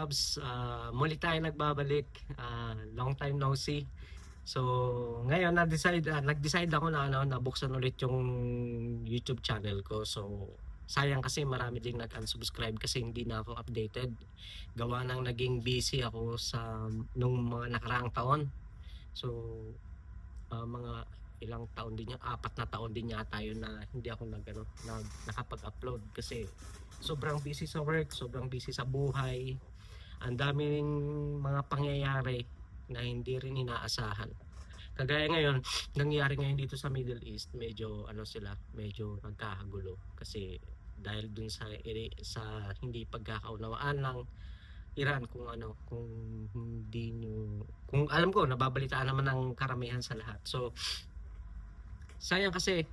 Cubs, muli tayo nagbabalik. Long time no see. So, ngayon nag-decide ako na nabuksan ulit yung YouTube channel ko. So, sayang kasi marami ding nag-unsubscribe kasi hindi na ako updated. Gawa ng naging busy ako sa nung mga nakaraang taon. So, mga ilang taon din 4 na taon din yata yun na hindi ako nakapag-upload kasi sobrang busy sa work, sobrang busy sa buhay. Ang daming mga pangyayari na hindi rin inaasahan. Kagaya ngayon, nangyayari ngayon dito sa Middle East, medyo medyo nagkakagulo kasi dahil dun sa hindi pagkakaunawaan ng Iran kung hindi nyo, kung alam ko nababalitaan naman ng karamihan sa lahat. So sayang kasi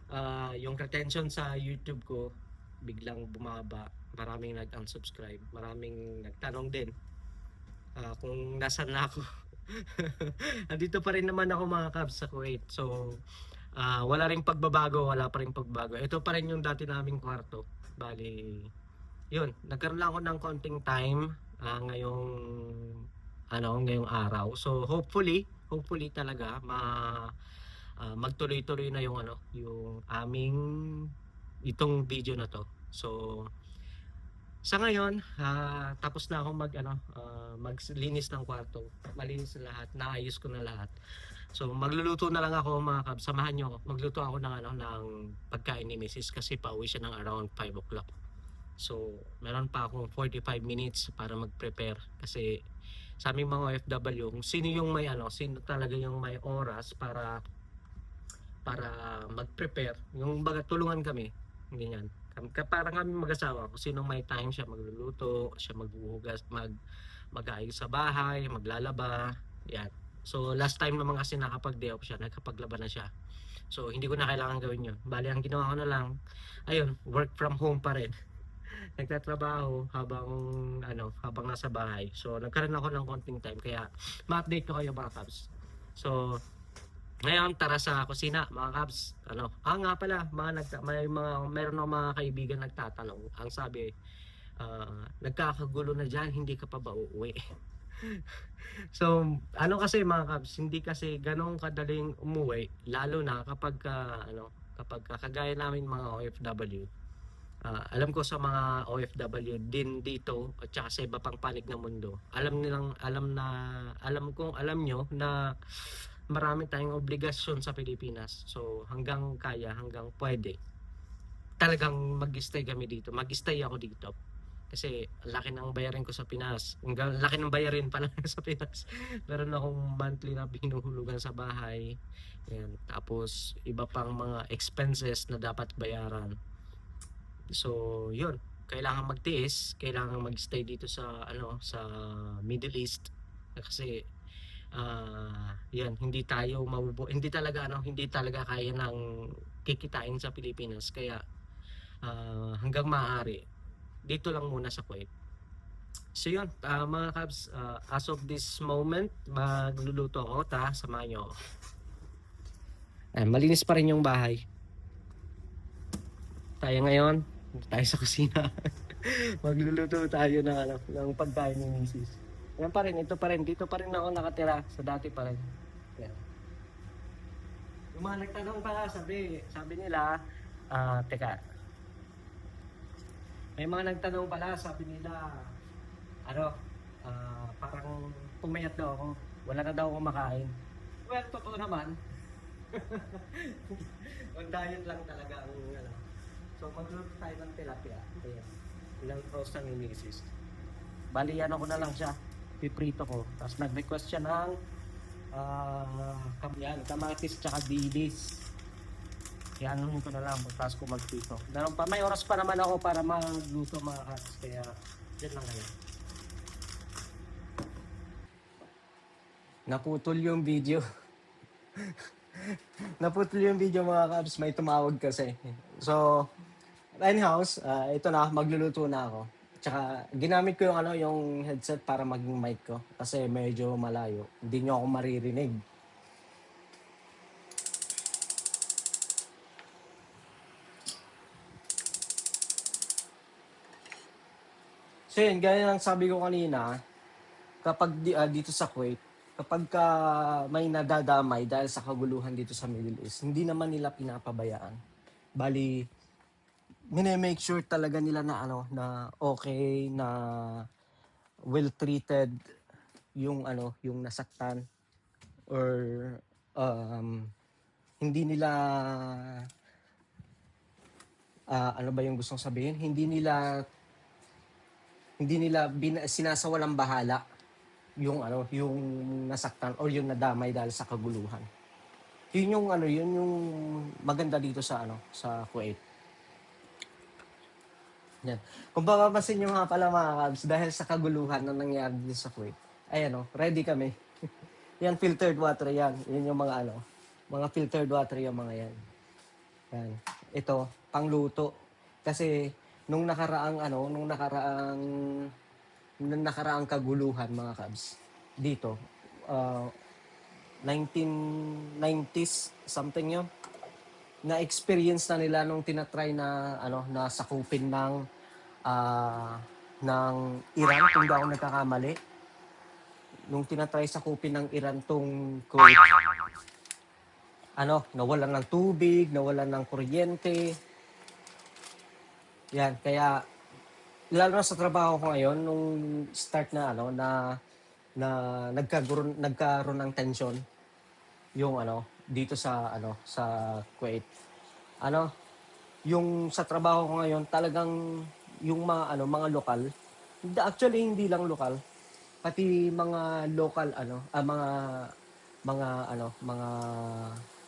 yung retention sa YouTube ko biglang bumaba, maraming nag-unsubscribe, maraming nagtanong din kung nasan na ako. Andito pa rin naman ako mga Cubs sa Kuwait. So wala ring pagbabago, wala pa ring pagbabago. Ito pa rin yung dati naming kwarto. Bali, yun, nagkaroon lang ako ng konting time ngayong araw. So hopefully talaga magtuloy-tuloy na yung aming itong video na to. So sa ngayon, tapos na ako maglinis ng kwarto. Malinis na lahat, naayos ko na lahat. So magluluto na lang ako mga Cubs. Samahan niyo ako. Magluto ako ng pagkain ni Mrs. kasi pauwi siya ng around 5 o'clock. So meron pa akong 45 minutes para mag-prepare kasi sa aming mga OFW, kung sino talaga yung may oras para mag-prepare, yung baga tulungan kami, ganyan. Parang kami mag-asawa, kung sino may time siya magluluto, siya maghuhugas, mag-aayos sa bahay, maglalaba, yan. So last time naman kasi nakapag-day off siya, nagkapaglaba na siya. So hindi ko na kailangan gawin yun. Bali ang ginawa ko na lang, ayun, work from home pa rin. Nagtatrabaho habang nasa bahay. So nagkaroon ako ng konting time kaya ma-update ko kayo mga Cubs. So ngayon tara sa kusina mga Cubs. Nga pala, meron akong mga kaibigan nagtatanong. Ang sabi, nagkakagulo na diyan, hindi ka pa ba uuwi? So, kasi mga Cubs, hindi kasi ganong kadaling umuwi, lalo na kapag kagaya namin mga OFW. Alam ko sa mga OFW din dito at saka sa iba pang panig ng mundo. Alam nyo na marami tayong obligasyon sa Pilipinas. So hanggang kaya, hanggang pwede, talagang mag-stay kami dito. Mag-stay ako dito. Kasi laki ng bayarin ko sa Pinas. Laki ng bayarin pala sa Pinas. Meron akong monthly na binuhulugan sa bahay. Yan. Tapos iba pang mga expenses na dapat bayaran. So, yun. Kailangan magtiis, kailangan magstay dito sa Middle East kasi yan, hindi talaga kaya ng kikitain sa Pilipinas kaya hanggang maaari dito lang muna sa Kuwait. So yun, mga Cubs, as of this moment magluluto ako, samahan nyo ako. Malinis pa rin yung bahay. Tayo ngayon, tayo sa kusina. Magluluto tayo ng pagkain ni Mrs. Yan pa rin, dito pa rin ako nakatira, sa dati pa rin. Yan. Yung mga nagtanong pa, sabi nila, teka, may mga nagtanong pala, sabi nila, parang pumayat daw ako, wala na daw akong makain. Well, totoo naman. On diet lang talaga ang So magluluto tayo ng tilapia. Ayan. Ilang roast ng inisis. Bali ko na lang siya. Piprito ko. Tapos nag-request siya ng kamatis tsaka dilis. Yan ko na lang. Tapos ko magprito. May oras pa naman ako para magluto mga Cubs. Kaya yan lang ngayon. Naputol yung video. Naputol yung video mga Cubs. May tumawag kasi. So, anyhow, ito na, magluluto na ako. Tsaka, ginamit ko yung headset para maging mic ko. Kasi medyo malayo. Hindi nyo ako maririnig. So yun, gaya ng sabi ko kanina, dito sa Kuwait, kapag ka may nadadamay dahil sa kaguluhan dito sa Middle East, hindi naman nila pinapabayaan. Bali, mine-make sure talaga nila na na okay, na well treated yung nasaktan, or um, hindi nila ano ba yung gustong sabihin? Hindi nila sinasawalang bahala yung nasaktan or yung nadamay dahil sa kaguluhan. Yun yung maganda dito sa Kuwait. Yan. Kung mapapansin nyo nga pala mga kabs, dahil sa kaguluhan na nangyari dito sa Kuwait, ay ready kami. Yan, filtered water yan. Yan yung mga filtered water yung mga yan. Yan. Ito, pangluto. Kasi nung nakaraang kaguluhan mga kabs, dito, 1990s, something yun, na-experience na nila nung tinatry na sakupin ng Iran, kung di ako nagkakamali. Nung tinatry sakupin ng Iran tong Kuwait, nawalan ng tubig, nawalan ng kuryente. Yan, kaya lalo na sa trabaho ko ngayon, nung start na nagkaroon ng tension yung dito sa Kuwait. Yung sa trabaho ko ngayon, talagang yung mga lokal, actually hindi lang lokal, pati mga local mga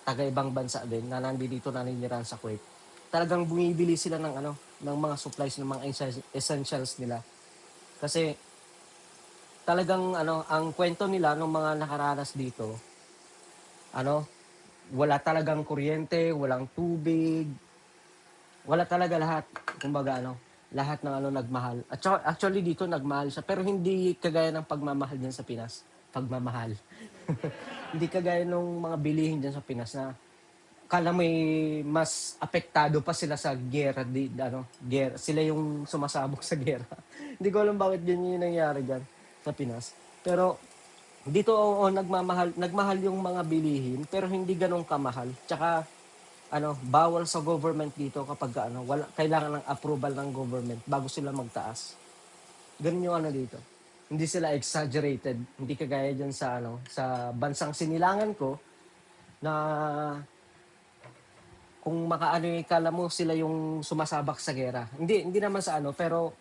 taga-ibang bansa din na nandito naninirahan sa Kuwait. Talagang bumibili sila ng mga supplies, ng mga essentials nila. Kasi talagang ang kwento nila ng mga nakaranas dito, wala talagang kuryente, walang tubig, wala talaga lahat. Kumbaga lahat ng nagmahal. At saka, actually dito nagmahal siya, pero hindi kagaya ng pagmamahal diyan sa Pinas. Pagmamahal. Hindi kagaya ng mga bilihin diyan sa Pinas na kala may mas apektado pa sila sa gera, gera. Sila yung sumasabog sa gera. Hindi ko alam bakit ganyan yung nangyari diyan sa Pinas. Pero dito nagmahal yung mga bilihin, pero hindi ganun kamahal. Tsaka bawal sa government dito kapag wala, kailangan ng approval ng government bago sila magtaas. Ganun yung dito. Hindi sila exaggerated, hindi kagaya diyan sa bansang sinilangan ko na kung kala mo sila yung sumasabak sa gera. Hindi naman sa pero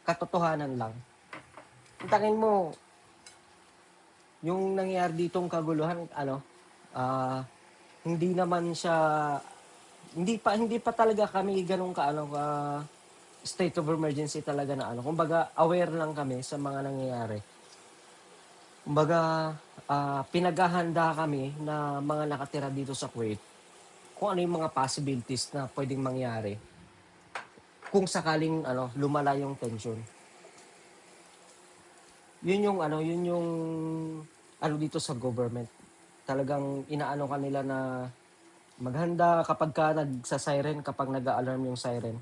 katotohanan lang. Tangin mo yung nangyayari ditong kaguluhan, hindi naman siya, hindi pa talaga kami ganun ka state of emergency talaga na kumbaga aware lang kami sa mga nangyayari. Kumbaga pinaghahanda kami na mga nakatira dito sa Kuwait kung ano yung mga possibilities na pwedeng mangyari kung sakaling lumala yung tension. Yun yung dito sa government. Talagang inaano kanila na maghanda kapag ka nagsa-siren, kapag nag-a-alarm yung siren.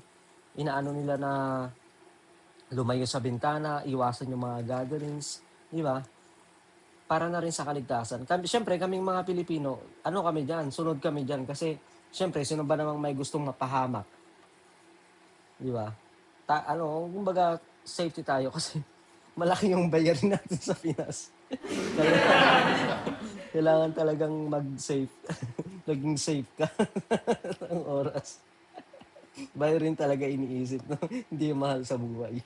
Inaano nila na lumayo sa bintana, iwasan yung mga gatherings, di ba? Para na rin sa kaligtasan. Siyempre, kaming mga Pilipino, kami dyan, sunod kami dyan. Kasi, siyempre, sino ba namang may gustong mapahamak? Di ba? Kumbaga, safety tayo kasi malaki yung bayarin natin sa Pinas. Kailangan talagang mag-safe. Naging safe ka ng oras. Bayarin talaga iniisip, no? Hindi mahal sa buhay.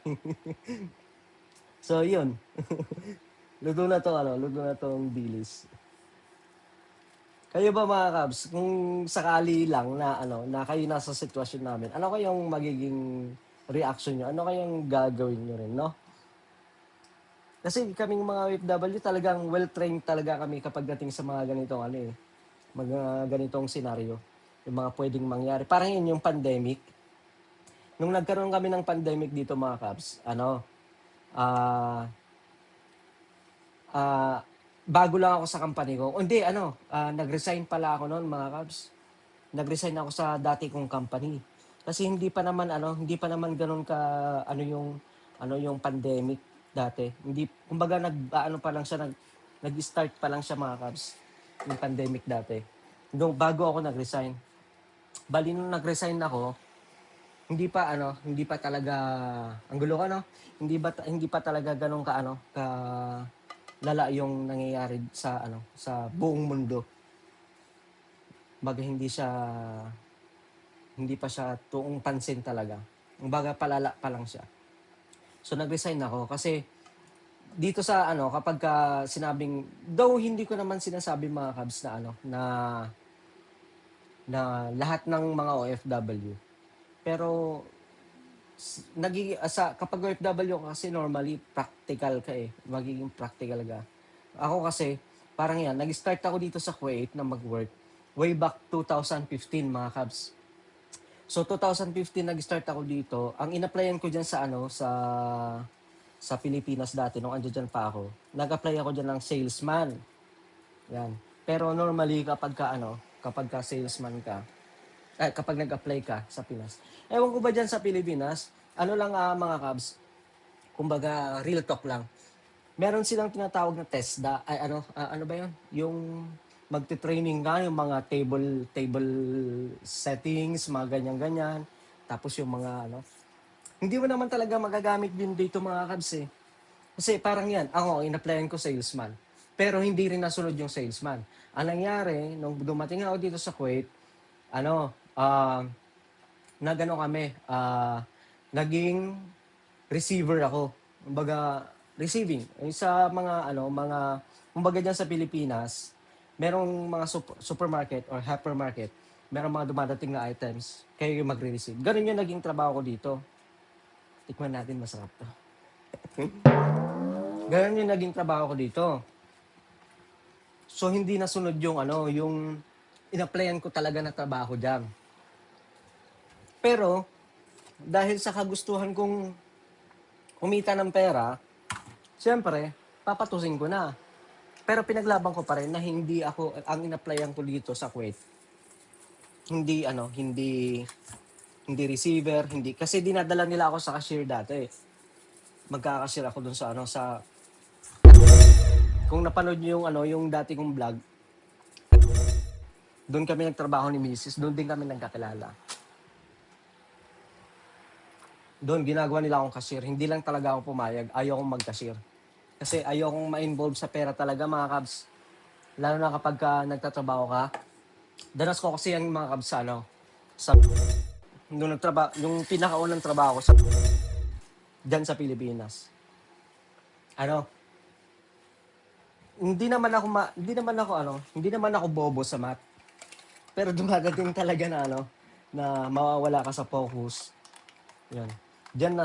So, yun. Luto na tong dilis. Kayo ba mga Kabs, kung sakali lang na kayo nasa sitwasyon namin, ano kayong magiging reaction nyo? Ano kayong gagawin nyo rin, no? Kasi kaming mga OFW talagang well-trained talaga kami kapag dating sa mga ganitong mga ganitong senaryo. Yung mga pwedeng mangyari. Parang yun yung pandemic. Nung nagkaroon kami ng pandemic dito mga Kabs, bago lang ako sa company ko. Hindi, nag-resign pala ako noon mga Kabs. Nag-resign ako sa dati kong company. Kasi hindi pa naman ganoon ka yung pandemic. dati. Hindi, kumbaga nag-ano pa lang siya, nag-start pa lang siya mga kabs, yung pandemic dati. Nung bago ako nag-resign. Bali nung nag-resign ako, hindi pa talaga, ang gulo ka no? Hindi pa talaga ganun ka ka lala yung nangyayari sa sa buong mundo. Baga hindi pa siya tuong pansin talaga. Baga palala pa lang siya. So nag-resign ako kasi dito sa kapag ka sinabing, though hindi ko naman sinasabi mga kabs na na lahat ng mga OFW. Pero kapag OFW kasi normally practical ka eh. Magiging practical ka. Ako kasi parang yan, nag-start ako dito sa Kuwait na mag-work way back 2015 mga kabs. So 2015 nag-start ako dito. Ang in-applyan ko diyan sa sa Pilipinas dati nung andiyan pa ako. Nag-apply ako diyan ng salesman. Yan. Pero normally kapag ka salesman ka, kapag nag-apply ka sa Pinas. Ewan ko ba diyan sa Pilipinas, ano lang mga kabs, kumbaga real talk lang. Meron silang tinatawag na TESDA, ano ba 'yon? Yung magte-training ka, yung mga table settings, mga ganyan-ganyan. Tapos yung mga hindi mo naman talaga magagamit din dito mga kabs eh. Kasi parang yan, ako, in-applyan ko salesman. Pero hindi rin nasunod yung salesman. Ang nangyari, nung dumating ako dito sa Kuwait, nagano kami, naging receiver ako. Kumbaga, receiving. Sa kumbaga dyan sa Pilipinas, merong mga supermarket or hypermarket, merong mga dumadating na items, kayo yung magre-receive. Ganun yung naging trabaho ko dito. Tikman natin, masarap to. Ganun yung naging trabaho ko dito. So, hindi nasunod yung in-applyan ko talaga na trabaho dyan. Pero, dahil sa kagustuhan kong kumita ng pera, siyempre, papatusin ko na. Pero pinaglaban ko pa rin na hindi ako, ang in-applyan ko dito sa Kuwait, hindi receiver, kasi dinadala nila ako sa cashier dati. Magka-cashier ako dun sa kung napanood niyo yung dati kong vlog, doon kami nagtrabaho ni Mrs. Doon din kami nagkakilala. Doon ginagawa nila akong cashier. Hindi lang talaga ako pumayag. Ayaw kong mag-cashier. Kasi ayaw kong ma-involve sa pera talaga mga kabs. Lalo na kapag nagtatrabaho ka. Danas ko kasi yung mga kabs sa yung pinakaunang trabaho ko dyan sa Pilipinas. Hindi naman ako bobo sa math. Pero dumadating talaga na mawawala ka sa focus. Yan. Diyan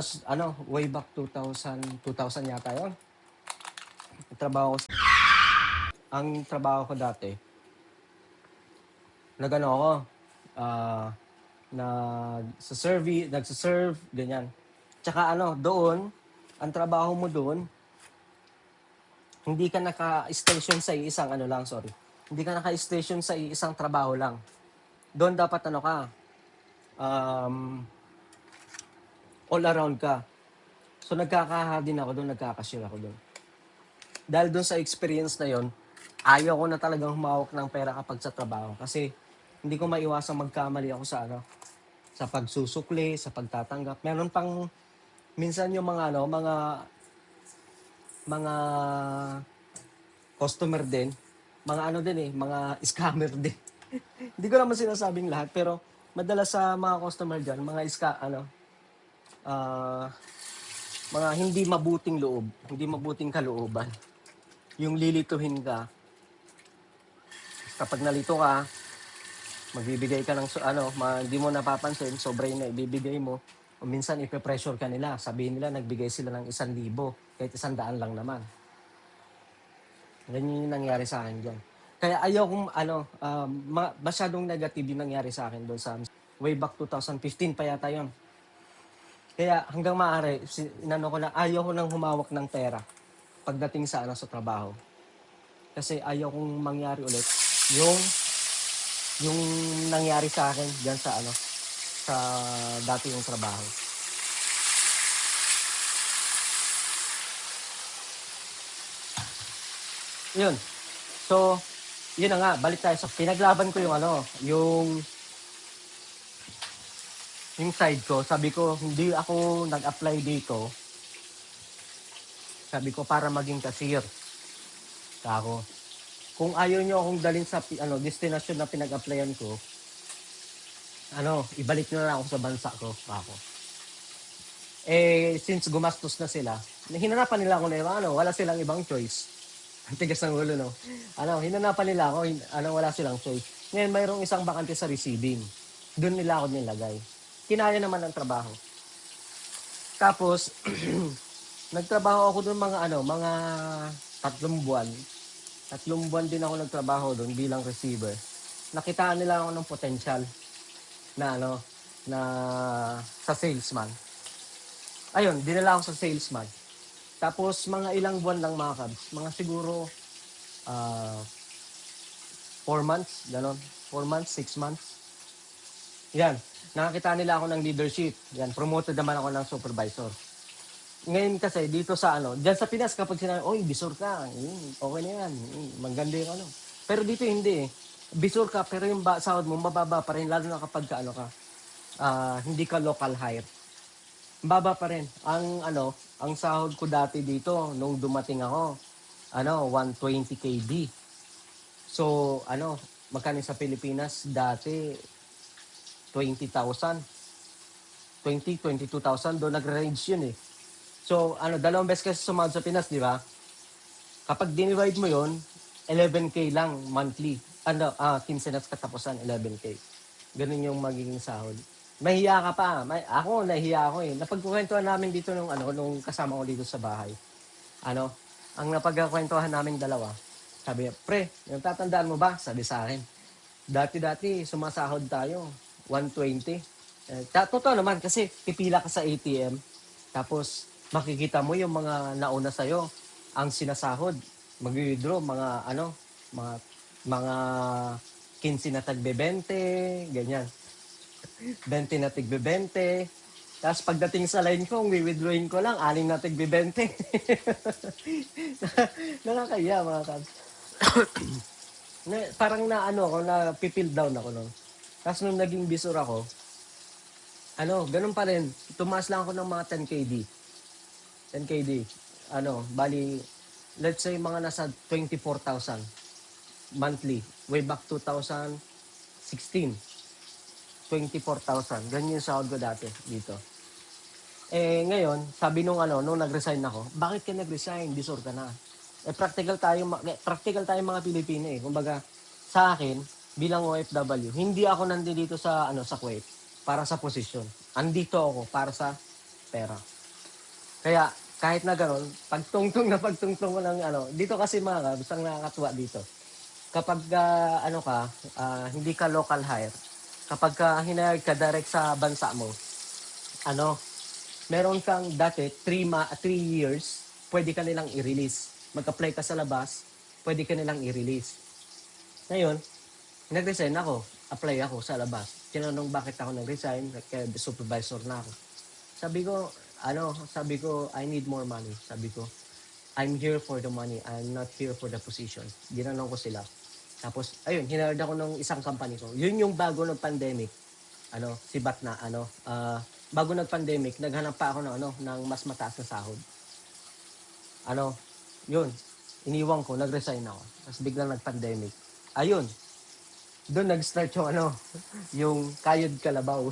way back 2000 yata 'yon. Ang trabaho ko dati, ako, nagse-serve, ganyan. Tsaka doon, ang trabaho mo doon, hindi ka naka-station sa isang Hindi ka naka-station sa isang trabaho lang. Doon dapat all around ka. So din ako doon, nagkakashare ako doon. Dahil doon sa experience na yon, ayaw ko na talagang humawak ng pera kapag sa trabaho. Kasi hindi ko maiwasang magkamali ako sa pagsusukli, sa pagtatanggap. Meron pang minsan yung mga customer din, mga mga scammer din. Hindi ko naman sinasabing lahat, pero madalas sa mga customer diyan, mga hindi mabuting loob, hindi mabuting kalooban. Yung lilituhin ka, kapag nalito ka, magbibigay ka ng hindi mo napapansin, sobra na ibibigay mo. O minsan ipe-pressure ka nila, sabihin nila nagbigay sila ng 1,000, kahit 100 lang naman. Ganyan yung nangyari sa akin dyan. Kaya ayaw kong masyadong negative yung nangyari sa akin doon sa way back 2015 pa yata yon. Kaya hanggang maaari, ko na ayaw ko nang humawak ng pera pagdating sa sa trabaho. Kasi ayaw kong mangyari ulit yung nangyari sa akin diyan sa dati yung trabaho. Yun. So, yun na nga, balik tayo sa pinaglaban ko yung yung side ko. Sabi ko, hindi ako nag-apply dito. Sabi ko, para maging cashier. Ako. Kung ayaw nyo akong dalhin sa destination na pinag-applyan ko, ibalik nyo na lang ako sa bansa ko. Ako. Since gumastos na sila, hinanapan nila ako na wala silang ibang choice. Ang tigas ng ulo, no? Hinanapan nila ako, wala silang choice. Ngayon, mayroong isang bakante sa receiving. Doon nila ako nilagay. Kinaya naman ang trabaho. Tapos, nagtrabaho ako doon mga 3 buwan. 3 buwan din ako nagtrabaho doon bilang receiver. Nakitaan nila ako ng potential na na sa salesman. Ayun, dinala ako sa salesman. Tapos mga ilang buwan lang mga kabs, mga siguro 4 months, gano'n. 4 months, 6 months. Yan, nakakita nila ako ng leadership. Yan, promoted naman ako ng supervisor. Ngayon kasi dito sa diyan sa Pinas kapag sinabi, "Oy, bisor ka." Okay na 'yan. Maganda 'yung Pero dito hindi eh. Bisor ka pero yung sahod mo mababa pa rin lalo na kapag hindi ka local hire. Baba pa rin. Ang sahod ko dati dito nung dumating ako, 120 KD. So, magkano sa Pilipinas dati 20,000. 22,000 doon nagre-range yun eh. So, 2 beses kasi sumahod sa Pinas, di ba? Kapag dinivide mo yon 11K lang monthly. 15 na katapusan, 11K. Ganun yung magiging sahod. Mahiya ka pa. Ako, nahiya ako eh. Napagkukwentuhan namin dito nung kasama ko dito sa bahay. Ang napagkukwentuhan namin dalawa. Sabi, "Pre, yung tatandaan mo ba?" Sabi sa akin. Dati sumasahod tayo, 120. Totoo naman kasi pipila ka sa ATM. Tapos makikita mo yung mga nauna sa'yo. Ang sinasahod, mag-withdraw, mga 15 na tagbe-20, ganyan. 20 na tigbe-20. Tapos pagdating sa line ko, withdrawin ko lang, 6 na tigbe-20. Nakakaya mga kabs. Parang na pipil down ako noon. Tapos nung naging bisor ako, ganun pa rin. Tumaas lang ako ng mga 10 KD. 10 KD. Bali, let's say mga nasa 24,000 monthly. Way back 2016. 24,000. Ganyan yung sahod ko dati dito. Ngayon, sabi nung nag-resign ako, "Bakit ka nag-resign? Bisor ka na." Practical tayo mga Pilipino eh. Kumbaga, sa akin, bilang OFW, hindi ako nandito sa Kuwait para sa posisyon. Andito ako para sa pera. Kaya, kahit na gano'n, pagtungtong ko ng dito kasi mga kabs, ang nakakatuwa dito. Kapag hindi ka local hire, kapag hinayag ka direct sa bansa mo, meron kang dati 3 years, pwede ka nilang i-release. Mag-apply ka sa labas, pwede ka nilang i-release. Ngayon, nag-resign ako. Apply ako sa labas. Tinanong bakit ako nag-resign, kaya supervisor na ako. Sabi ko, "I need more money." Sabi ko, "I'm here for the money. I'm not here for the position." Ginanong ko sila. Tapos, ayun, hinard ako ng isang company ko. Yun yung bago ng pandemic. Si Batna, bago nag-pandemic, naghanap pa ako ng mas mataas na sahod. Yun, iniwan ko, nag-resign ako. Tapos biglang nag-pandemic. Ayun, doon nag-start yung kayod kalabaw.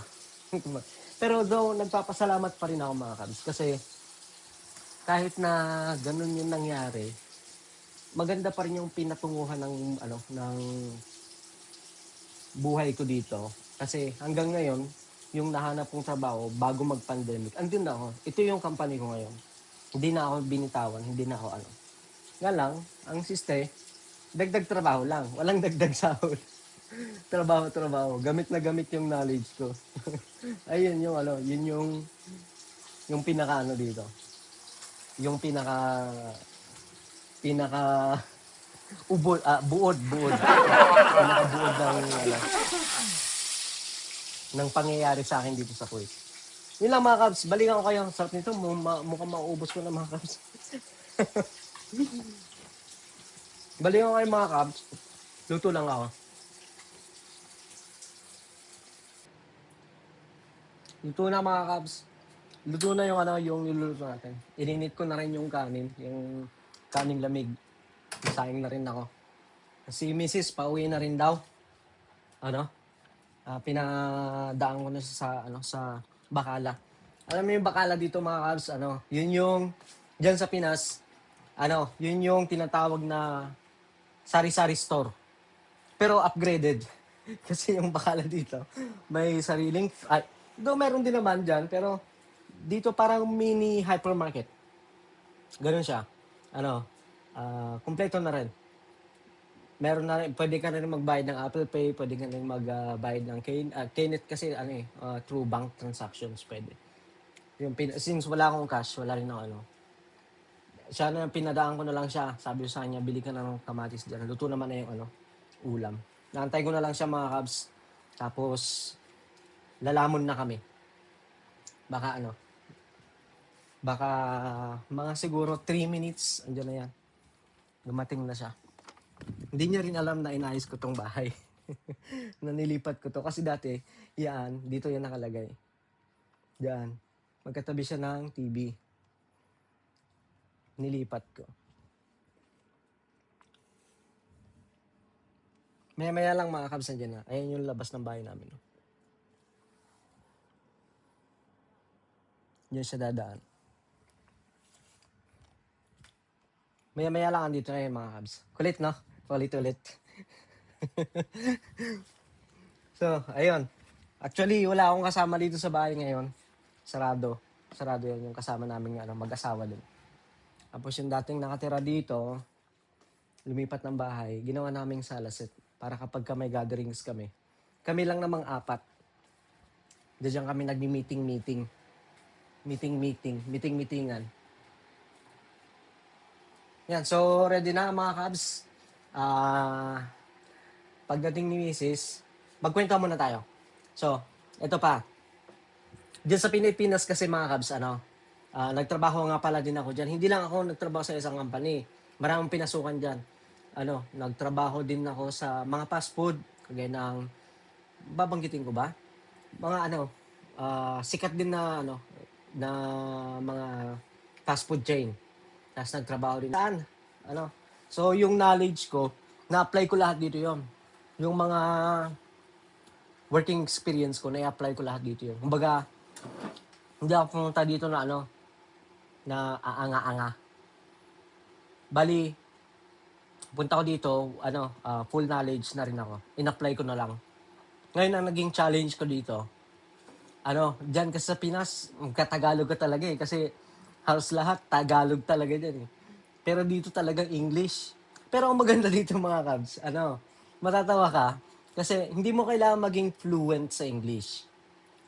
Pero nagpapasalamat pa rin ako mga kabs. Kasi kahit na ganun yung nangyari, maganda pa rin yung pinatunguhan ng buhay ko dito. Kasi hanggang ngayon, yung nahanap kong trabaho bago mag-pandemic, andun na ako. Ito yung company ko ngayon. Hindi na ako binitawan, hindi na ako Nga lang, ang dagdag trabaho lang. Walang dagdag sahod. Trabaho. Gamit na gamit yung knowledge ko. Ayun yung yung pinaka dito. Yung pinaka buod. Pinaka buod ng pangyayari sa akin dito sa Kuwait. Yun lang mga kabs, balikan ko kayo. Sarap nito, mukhang mauubos ko na mga kabs. Bali ko kayo mga kabs. Luto lang ako. Luto na mga kabs. Luto na yung ano, yung niluluto natin. Ininit ko na rin yung kanin. Yung kaning lamig. Masaing na rin ako. Si Mrs. pauwi na rin daw. Ano? Pinadaan ko na siya sa ano sa Bacala. Alam mo yung Bacala dito mga kabs, ano, yun yung diyan sa Pinas, ano, yun yung tinatawag na sari-sari store. Pero upgraded. Kasi yung Bacala dito, may sariling do meron din naman diyan, pero dito parang mini hypermarket. Ganun siya. Ano, kumpleto na rin. Meron na rin, pwede ka na rin magbayad ng Apple Pay, pwede ka na rin magbayad ng Knet kasi ano through bank transactions pwede. Since wala akong cash, wala rin ako ano. Siya na pinadaan ko na lang siya. Sabi ko sa kanya, bili ka na ng kamatis diyan. Luto naman na yung ano, ulam. Naantay ko na lang siya mga kabs. Tapos lalamon na kami. Baka ano, baka mga siguro 3 minutes andiyan na yan. Dumating na siya. Hindi niya rin alam na inayos ko tong bahay. Na nilipat ko to. Kasi dati, yan, dito yan nakalagay. Diyan. Magkatabi siya ng TV. Nilipat ko. Maya-maya lang mga kabs nandiyan na. Ayan yung labas ng bahay namin. No? Diyan siya dadaan. Maya-maya lang andito na yun mga kabs. Kulit no? Ulit-ulit. So, ayun. Actually, wala akong kasama dito sa bahay ngayon. Sarado. Sarado yan yung kasama namin ano, mag-asawa din. Tapos yung dating nakatira dito, lumipat ng bahay, ginawa naming salaset para kapag may gatherings kami. Kami lang namang 4. Diyan kami nagmi-meeting-meeting. Meeting-meetingan. Yan, so ready na mga kabs. Pagdating ni Mrs., magkwento muna tayo. So, ito pa. Diyan sa Pilipinas kasi mga kabs, nagtrabaho nga pala din ako dyan. Hindi lang ako nagtrabaho sa isang company. Maraming pinasukan dyan. Nagtrabaho din ako sa mga fast food. Kagaya ng, babanggitin ko ba? Mga sikat din na na mga fast food chain. Tapos nagtrabaho din. So yung knowledge ko, na-apply ko lahat dito yon. Yung mga working experience ko, na-apply ko lahat dito yon. Kumbaga, hindi ako pumunta dito na na aanga-anga. Bali, punta ko dito, full knowledge na rin ako. In-apply ko na lang. Ngayon, ang naging challenge ko dito, dyan kasi sa Pinas, katagalog ka talaga eh. Kasi halos lahat, Tagalog talaga dyan eh. Pero dito talagang English. Pero ang maganda dito mga kabs, matatawa ka. Kasi hindi mo kailangan maging fluent sa English.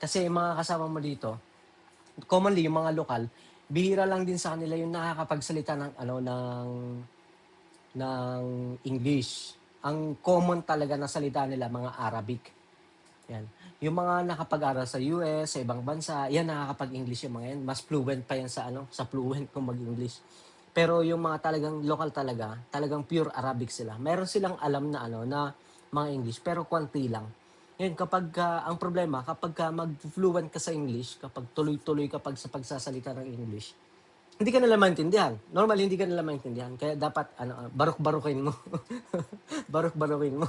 Kasi mga kasama mo dito, commonly yung mga lokal, bihira lang din sa kanila yung nakakapagsalita ng English. Ang common talaga na salita nila mga Arabic. Yan. Yung mga nakapag-aral sa US, sa ibang bansa, yan nakakapag-English yung mga yan. Mas fluent pa yan sa fluent kung mag-English. Pero yung mga talagang local talagang pure Arabic sila. Meron silang alam na na mga English, pero konti lang. Yan, ang problema, kapag mag-fluent ka sa English, kapag tuloy-tuloy ka sa pagsasalita ng English, hindi ka nila maintindihan. Normal, hindi ka nila maintindihan. Kaya dapat, barok-barokin mo. Barok-barokin mo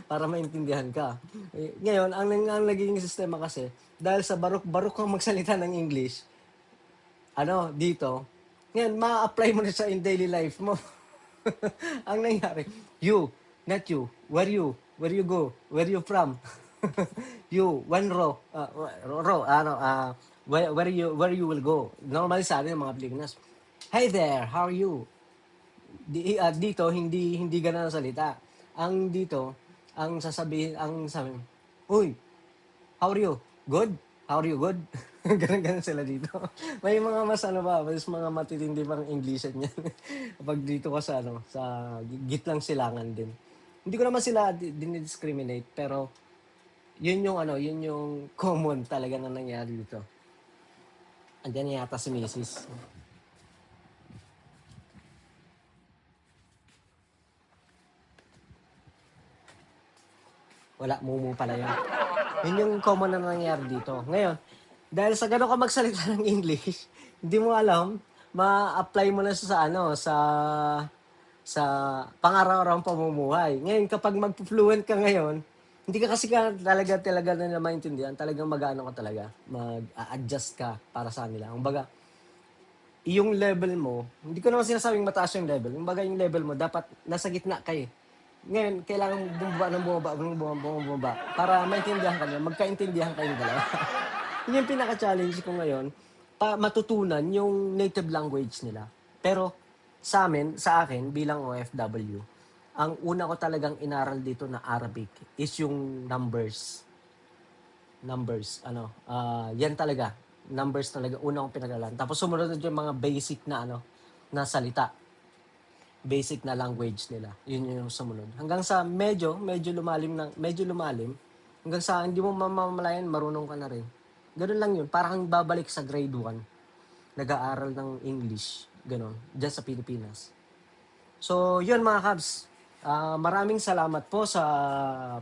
para maintindihan ka. Ngayon, ang naging sistema kasi, dahil sa barok-barok kang magsalita ng English, dito, ngayon, ma-apply mo na sa in daily life mo. Ang nangyari, you, not you, where you go, where you from, you, one row, where you will go. Normally sa atin mga Pilipinas, hey there, how are you? Dito, hindi ganun ang salita. Dito, ang sabi, uy, how are you? Good? How are you? Good? Ganun sila dito. May mga mas mga matitindi pang English niyan. Kapag dito ka sa gitlang silangan din. Hindi ko naman sila dinidiscriminate, pero yun yung common talaga na nangyari dito. Andiyan yata si Mrs. Wala, mumu pala yun. Yun yung common na nangyayari dito. Ngayon, dahil sa gano'n ka magsalita ng English, hindi mo alam, ma-apply mo na siya sa ano, sa pang-araw-arawang pamumuhay. Ngayon, kapag mag-fluent ka ngayon, hindi ka kasi talaga nila maintindihan. Talagang mag-ano ka talaga, mag-adjust ka para sa nila. Kumbaga, yung level mo, hindi ko naman sinasabing mataas yung level. Kumbaga, yung level mo, dapat nasa gitna kayo. Ngayon, kailangan bumaba para maintindihan ka nila, magkaintindihan kayong dalawa. Yun yung pinaka-challenge ko ngayon, matutunan yung native language nila. Pero sa akin, bilang OFW, ang una ko talagang inaral dito na Arabic is yung numbers. Yan talaga. Numbers talaga, una kong pinag-aralan. Tapos sumunod na yung mga basic na na salita. Basic na language nila. Yun yung sumunod. Hanggang sa medyo lumalim. Hanggang sa hindi mo mamamalayan, marunong ka na rin. Ganun lang yun. Parang babalik sa grade 1. Nag-aaral ng English. Ganun. Diyan sa Pilipinas. So, yun mga Kabs. Maraming salamat po sa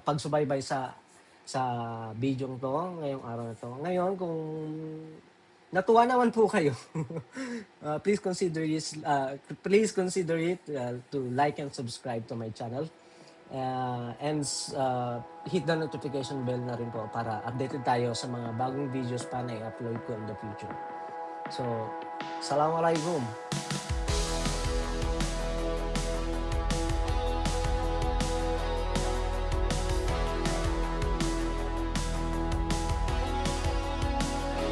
pagsubaybay sa video to ngayong araw na to. Ngayon, kung natuwa naman po kayo, please consider it to like and subscribe to my channel. And hit the notification bell na rin po para updated tayo sa mga bagong videos pa na i-upload ko in the future. So, Assalamualaikum.